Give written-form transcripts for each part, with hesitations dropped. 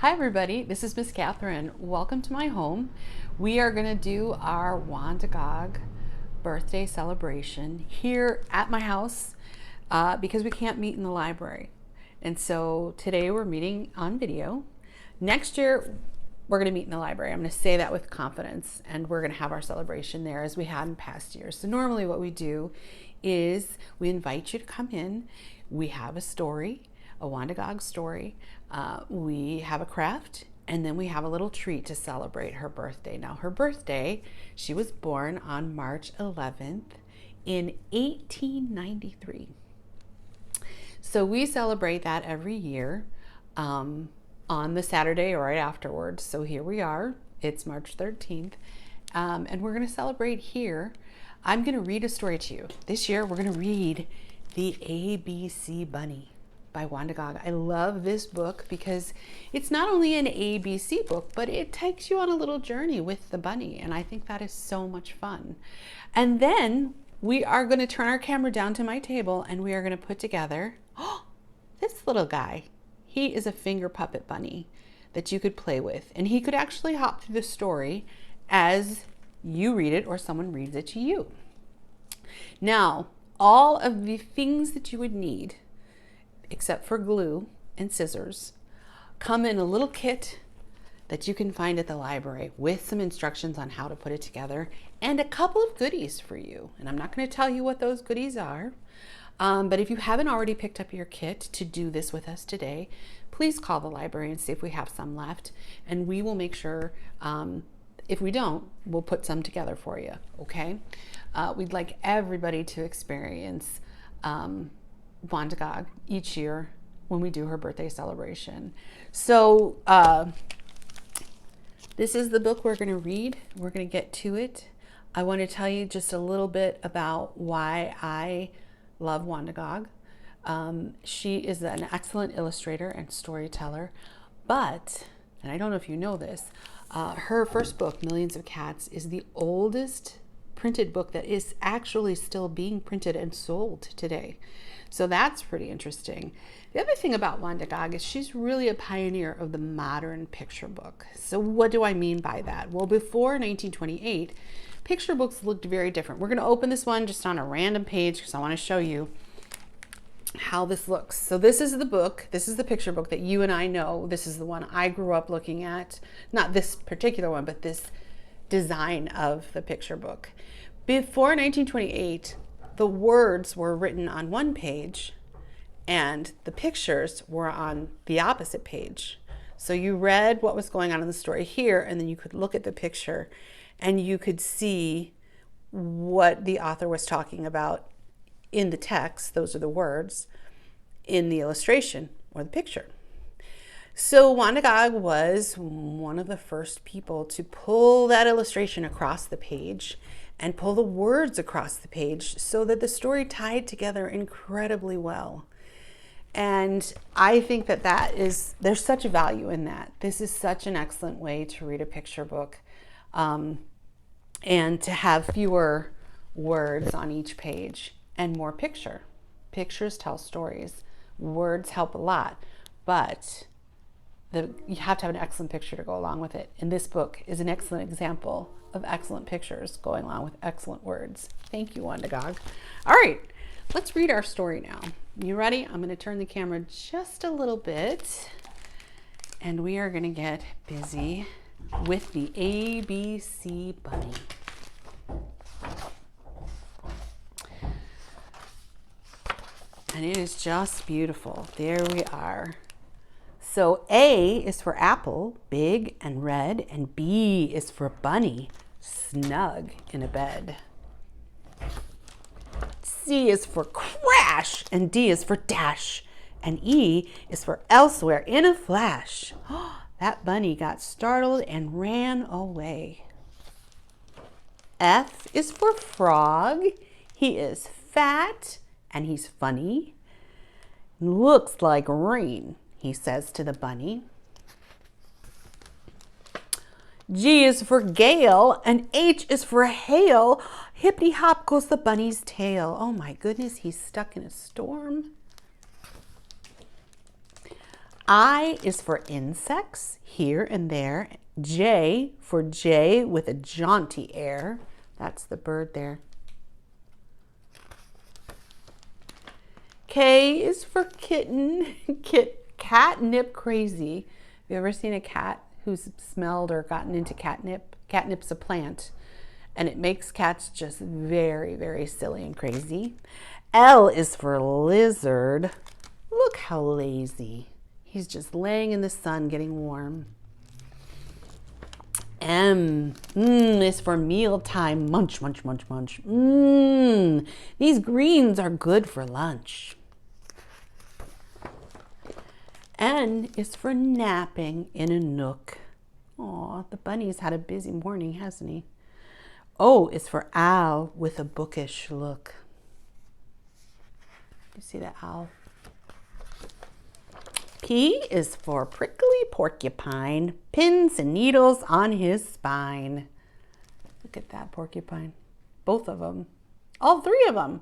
Hi everybody, this is Miss Kathryn. Welcome to my home. We are going to do our Wanda Gag birthday celebration here at my house because we can't meet in the library. And so today we're meeting on video. Next year we're going to meet in the library. I'm going to say that with confidence, and we're going to have our celebration there as we had in past years. So normally what we do is we invite you to come in. We have a story, a Wanda Gag story. We have a craft, and then we have a little treat to celebrate her birthday. Now, her birthday, she was born on March 11th in 1893. So we celebrate that every year on the Saturday right afterwards. So here we are. It's March 13th, and we're going to celebrate here. I'm going to read a story to you. This year, we're going to read The ABC Bunny by Wanda Gag. I love this book because it's not only an ABC book, but it takes you on a little journey with the bunny, and I think that is so much fun. And then we are going to turn our camera down to my table, and we are going to put together this little guy. He is a finger puppet bunny that you could play with, and he could actually hop through the story as you read it or someone reads it to you. Now, all of the things that you would need, except for glue and scissors, come in a little kit that you can find at the library with some instructions on how to put it together and a couple of goodies for you. And I'm not going to tell you what those goodies are, but if you haven't already picked up your kit to do this with us today, please call the library and see if we have some left, and we will make sure, if we don't, we'll put some together for you, okay? We'd like everybody to experience Wanda Gag each year when we do her birthday celebration. So this is the book we're going to read. We're going to get to it. I want to tell you just a little bit about why I love Wanda Gag. She is an excellent illustrator and storyteller, but, and I don't know if you know this, her first book, Millions of Cats, is the oldest printed book that is actually still being printed and sold today. So that's pretty interesting. The other thing about Wanda Gag is she's really a pioneer of the modern picture book. So what do I mean by that? Well, before 1928, picture books looked very different. We're going to open this one just on a random page because I want to show you how this looks. So this is the book. This is the picture book that you and I know. This is the one I grew up looking at. Not this particular one, but this design of the picture book. Before 1928, the words were written on one page and the pictures were on the opposite page. So you read what was going on in the story here, and then you could look at the picture and you could see what the author was talking about in the text. Those are the words in the illustration or the picture. So Wanda Gag was one of the first people to pull that illustration across the page and pull the words across the page so that the story tied together incredibly well. And I think that there's such a value in that. This is such an excellent way to read a picture book, and to have fewer words on each page and more picture. Pictures tell stories. Words help a lot, but you have to have an excellent picture to go along with it. And this book is an excellent example of excellent pictures going along with excellent words. Thank you, Wanda Gag. All right, let's read our story now. You ready? I'm going to turn the camera just a little bit, and we are going to get busy with the ABC Bunny. And it is just beautiful. There we are. So A is for apple, big and red, and B is for bunny, snug in a bed. C is for crash, and D is for dash, and E is for elsewhere in a flash. That bunny got startled and ran away. F is for frog. He is fat and he's funny. Looks like rain, he says to the bunny. G is for gale, and H is for hail. Hippity hop goes the bunny's tail. Oh my goodness, he's stuck in a storm. I is for insects, here and there. J for Jay with a jaunty air. That's the bird there. K is for kitten, catnip crazy. Have you ever seen a cat who's smelled or gotten into catnip? Catnip's a plant, and it makes cats just very, very silly and crazy. L is for lizard. Look how lazy. He's just laying in the sun getting warm. M is for mealtime. Munch, munch, munch, munch. These greens are good for lunch. N is for napping in a nook. Aw, the bunny's had a busy morning, hasn't he? O is for owl with a bookish look. You see that owl? P is for prickly porcupine, pins and needles on his spine. Look at that porcupine. Both of them. All three of them.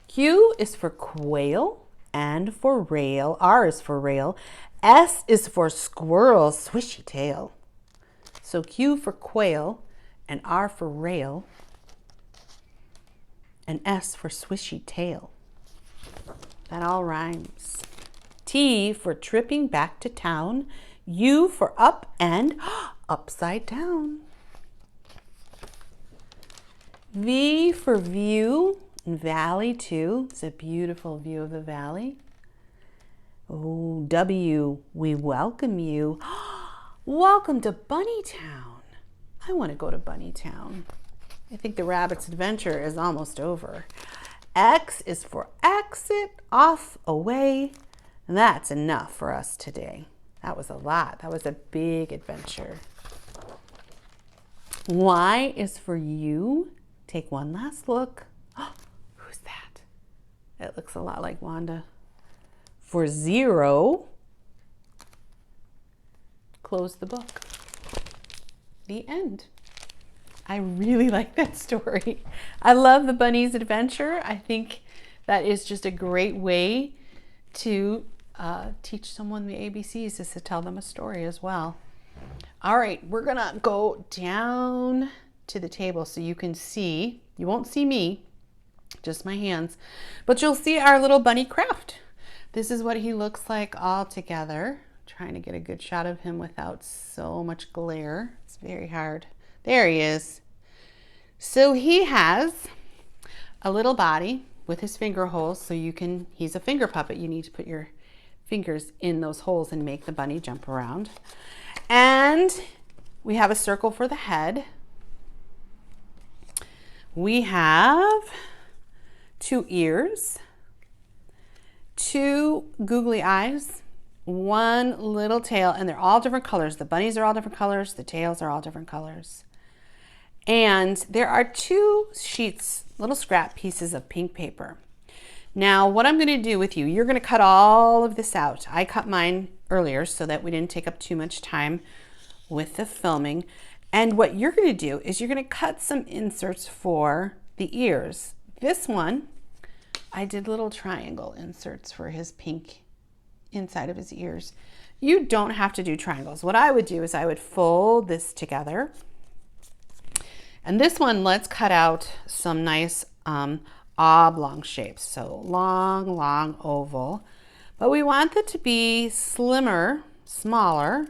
Q is for quail and for rail. R is for rail. S is for squirrel, swishy tail. So Q for quail and R for rail and S for swishy tail. That all rhymes. T for tripping back to town. U for up and upside down. V for view and valley too. It's a beautiful view of the valley. Oh, W, we welcome you. Welcome to Bunnytown. I want to go to Bunnytown. I think the rabbit's adventure is almost over. X is for exit, off, away. And that's enough for us today. That was a lot. That was a big adventure. Y is for you. Take one last look. Oh, who's that? It looks a lot like Wanda. For 0, close the book. The end. I really like that story. I love the bunny's adventure. I think that is just a great way to teach someone the ABCs, is to tell them a story as well. All right, we're gonna go down to the table so you can see. You won't see me, just my hands, but you'll see our little bunny craft. This is what he looks like all together. Trying to get a good shot of him without so much glare. It's very hard. There he is. So he has a little body with his finger holes, so he's a finger puppet. You need to put your fingers in those holes and make the bunny jump around. And we have a circle for the head. We have 2 ears, 2 googly eyes, 1 little tail, and they're all different colors. The bunnies are all different colors. The tails are all different colors. And there are 2 sheets, little scrap pieces of pink paper. Now, what I'm going to do with you, you're going to cut all of this out. I cut mine earlier so that we didn't take up too much time with the filming. And what you're going to do is you're going to cut some inserts for the ears. This one, I did little triangle inserts for his pink inside of his ears. You don't have to do triangles. What I would do is I would fold this together. And this one, let's cut out some nice oblong shapes. So long, long oval. But we want it to be slimmer, smaller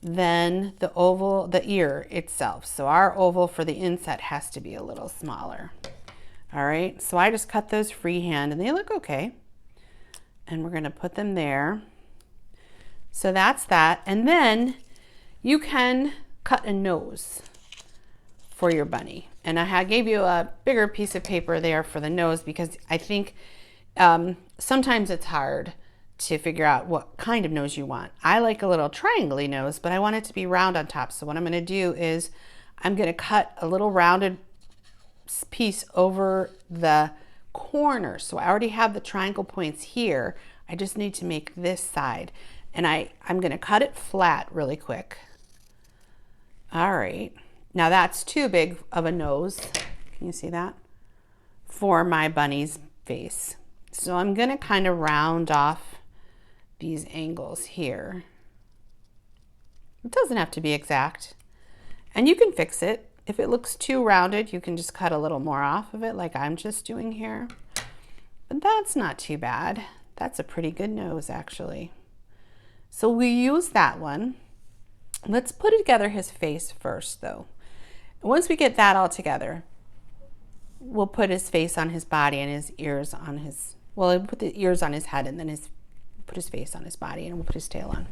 than the oval, the ear itself. So our oval for the inset has to be a little smaller. All right, so I just cut those freehand and they look okay. And we're gonna put them there. So that's that. And then you can cut a nose for your bunny. And I gave you a bigger piece of paper there for the nose because I think sometimes it's hard to figure out what kind of nose you want. I like a little triangle-y nose, but I want it to be round on top. So what I'm gonna do is I'm gonna cut a little rounded piece over the corner. So I already have the triangle points here. I just need to make this side. And I'm gonna cut it flat really quick. All right. Now that's too big of a nose. Can you see that? For my bunny's face. So I'm gonna kind of round off these angles here. It doesn't have to be exact. And you can fix it. If it looks too rounded, you can just cut a little more off of it like I'm just doing here. But that's not too bad. That's a pretty good nose actually. So we use that one. Let's put together his face first though. Once we get that all together, we'll put his face on his body and his ears on his, well, we'll put the ears on his head and then put his face on his body and we'll put his tail on.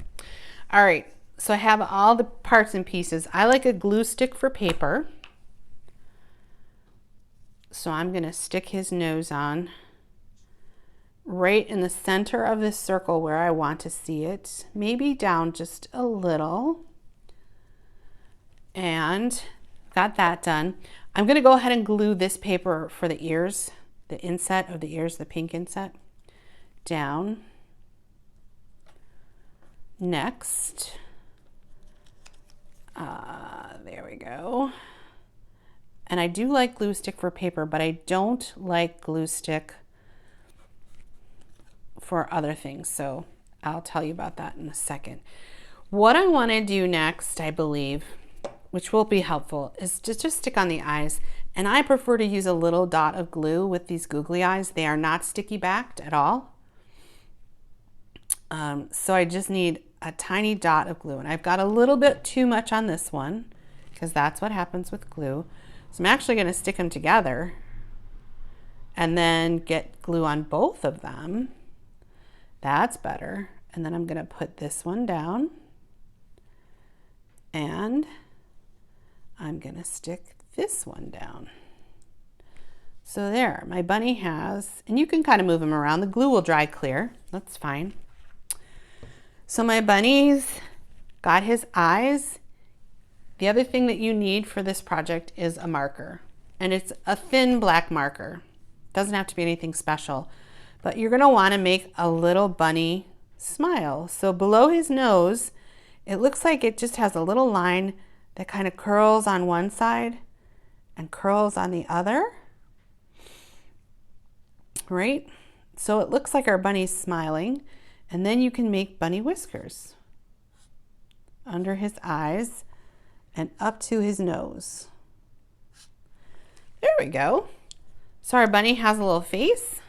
All right, so I have all the parts and pieces. I like a glue stick for paper. So I'm gonna stick his nose on right in the center of this circle where I want to see it, maybe down just a little. And got that done. I'm gonna go ahead and glue this paper for the ears, the inset of the ears, the pink inset, down. Next, there we go. And I do like glue stick for paper, but I don't like glue stick for other things. So I'll tell you about that in a second. What I wanna do next, I believe, which will be helpful, is to just stick on the eyes. And I prefer to use a little dot of glue with these googly eyes. They are not sticky backed at all. So I just need a tiny dot of glue. And I've got a little bit too much on this one because that's what happens with glue. So I'm actually gonna stick them together and then get glue on both of them. That's better. And then I'm gonna put this one down and I'm gonna stick this one down. So there, my bunny has, and you can kind of move him around. The glue will dry clear, that's fine. So my bunny's got his eyes. The other thing that you need for this project is a marker, and it's a thin black marker. Doesn't have to be anything special, but you're gonna wanna make a little bunny smile. So below his nose, it looks like it just has a little line that kind of curls on one side and curls on the other, right? So it looks like our bunny's smiling, and then you can make bunny whiskers under his eyes and up to his nose. There we go. So our bunny has a little face.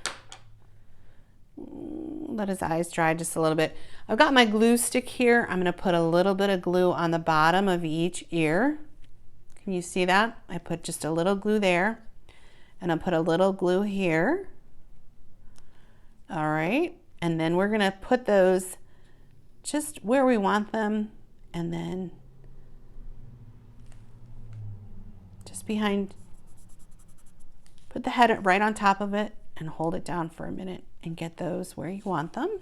Let his eyes dry just a little bit. I've got my glue stick here. I'm gonna put a little bit of glue on the bottom of each ear. Can you see that? I put just a little glue there and I'll put a little glue here. All right, and then we're gonna put those just where we want them and then just behind, put the head right on top of it and hold it down for a minute and get those where you want them.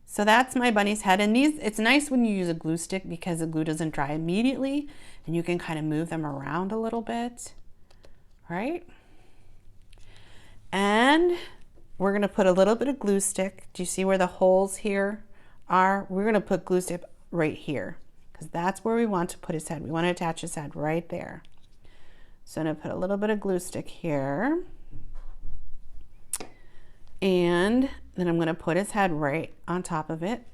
So that's my bunny's head. And these, it's nice when you use a glue stick because the glue doesn't dry immediately and you can kind of move them around a little bit, right? And we're gonna put a little bit of glue stick. Do you see where the holes here are? We're gonna put glue stick right here because that's where we want to put his head. We want to attach his head right there. So I'm gonna put a little bit of glue stick here. And then I'm gonna put his head right on top of it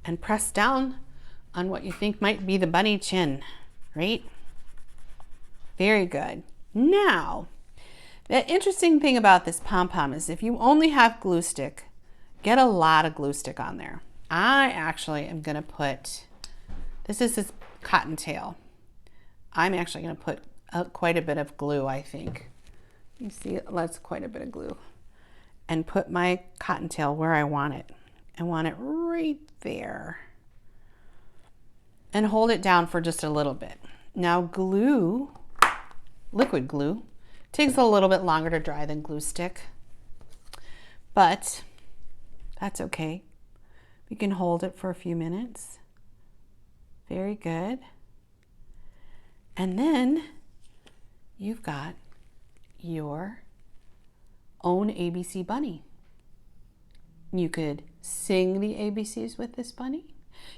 and press down on what you think might be the bunny chin, right? Very good. Now, the interesting thing about this pom-pom is if you only have glue stick, get a lot of glue stick on there. I actually am gonna put, this is his cottontail. I'm actually gonna put quite a bit of glue, I think. You see, that's quite a bit of glue. And put my cottontail where I want it. I want it right there. And hold it down for just a little bit. Now glue, liquid glue, takes a little bit longer to dry than glue stick, but that's okay. We can hold it for a few minutes. Very good. And then you've got your own ABC bunny. You could sing the ABCs with this bunny.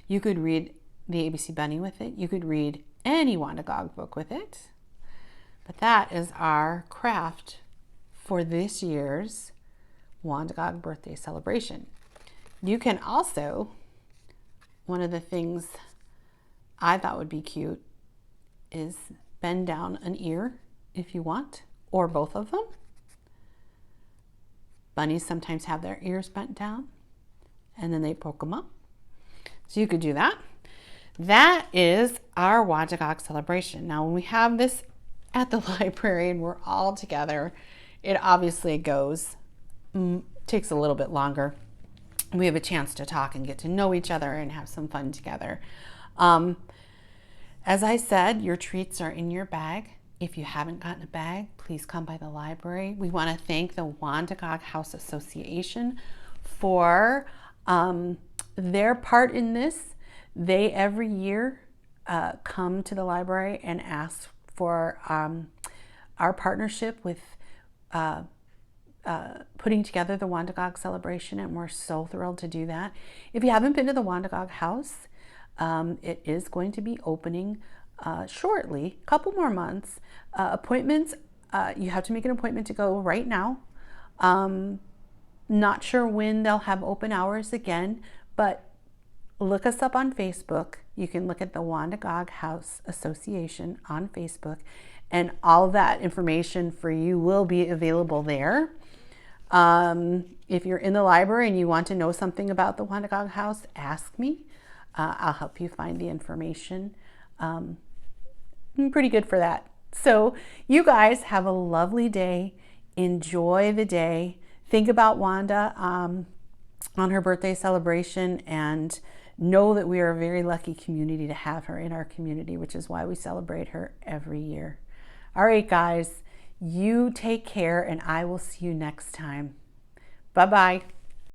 You could read the ABC bunny with it. You could read any Wanda Gag book with it. But that is our craft for this year's Wanda Gag birthday celebration. You can also, one of the things I thought would be cute is bend down an ear if you want, or both of them. Bunnies sometimes have their ears bent down and then they poke them up. So you could do that. That is our Wanda Gag celebration. Now, when we have this at the library and we're all together, it obviously takes a little bit longer. We have a chance to talk and get to know each other and have some fun together. As I said, your treats are in your bag. If you haven't gotten a bag, please come by the library. We want to thank the Wanda Gag House Association for their part in this. They every year come to the library and ask for our partnership with putting together the Wanda Gag celebration, and we're so thrilled to do that. If you haven't been to the Wanda Gag house, it is going to be opening shortly, a couple more months. Appointments, you have to make an appointment to go right now. Not sure when they'll have open hours again, but look us up on Facebook. You can look at the Wanda Gag House Association on Facebook, and all that information for you will be available there. If you're in the library and you want to know something about the Wanda Gag House, ask me. I'll help you find the information. I'm pretty good for that. So you guys have a lovely day. Enjoy the day. Think about Wanda on her birthday celebration, and know that we are a very lucky community to have her in our community, which is why we celebrate her every year. All right, guys, you take care, and I will see you next time. Bye-bye.